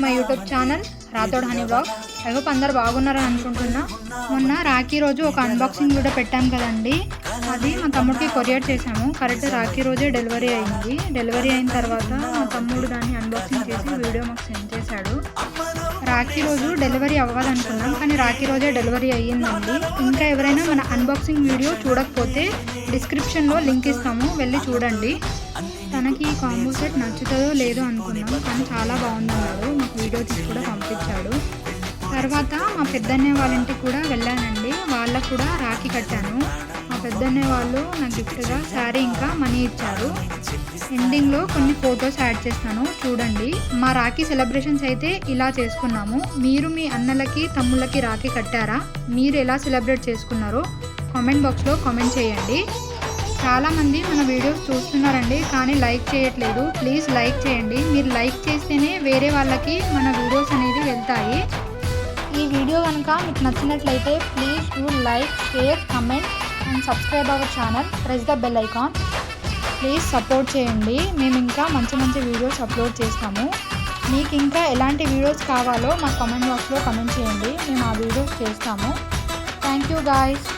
My YouTube channel Rathod honey blog. I hope అందరు బాగున్నారని అనుకుంటున్నా. మొన్న రాఖీ రోజు ఒక అన్బాక్సింగ్ వీడియో పెట్టాం కదండి, అది మా తమ్ముడికి కొరియర్ చేసాము. కరెక్ట్ రాఖీ రోజే డెలివరీ అయింది. డెలివరీ అయిన తర్వాత మా తమ్ముడు దాన్ని అన్బాక్సింగ్ చేసి వీడియో మాకు సెండ్ చేశాడు. రాఖీ రోజు డెలివరీ అవ్వదనుకున్నాం, కానీ రాఖీ రోజే డెలివరీ అయ్యిందండి. ఇంకా ఎవరైనా మన అన్బాక్సింగ్ వీడియో చూడకపోతే డిస్క్రిప్షన్లో లింక్ ఇస్తాము, వెళ్ళి చూడండి. తనకి కాంబో సెట్ నచ్చుతుందో లేదో అనుకున్నాం, కానీ చాలా బాగుందన్నాడు. మాకు వీడియో తీసి కూడా పంపించాడు. తర్వాత మా పెద్దన్నయ్య వాళ్ళ ఇంటికి కూడా వెళ్ళానండి. వాళ్ళకు కూడా రాఖీ కట్టాను. మా పెద్దన్నయ్య వాళ్ళు నా గిఫ్ట్గా శారీ ఇంకా మనీ ఇచ్చారు. ఎండింగ్లో కొన్ని ఫొటోస్ యాడ్ చేస్తాను, చూడండి. మా రాఖీ సెలబ్రేషన్స్ అయితే ఇలా చేసుకున్నాము. మీరు మీ అన్నలకి తమ్ముళ్ళకి రాఖీ కట్టారా? మీరు ఎలా సెలబ్రేట్ చేసుకున్నారో కామెంట్ బాక్స్లో కామెంట్ చేయండి. చాలామంది మన వీడియోస్ చూస్తున్నారండి, కానీ లైక్ చేయట్లేదు. ప్లీజ్ లైక్ చేయండి. మీరు లైక్ చేస్తేనే వేరే వాళ్ళకి మన వీడియోస్ అనేది వెళ్తాయి. ఈ వీడియో కనుక మీకు నచ్చినట్లయితే please do like, share, comment and subscribe our channel. Press the bell icon. Please support చేయండి. మేము ఇంకా మంచి మంచి వీడియోస్ అప్లోడ్ చేస్తాము. మీకు ఇంకా ఎలాంటి వీడియోస్ కావాలో మా కామెంట్ బాక్స్లో కామెంట్ చేయండి. మేము ఆ వీడియోస్ చేస్తాము. Thank you guys.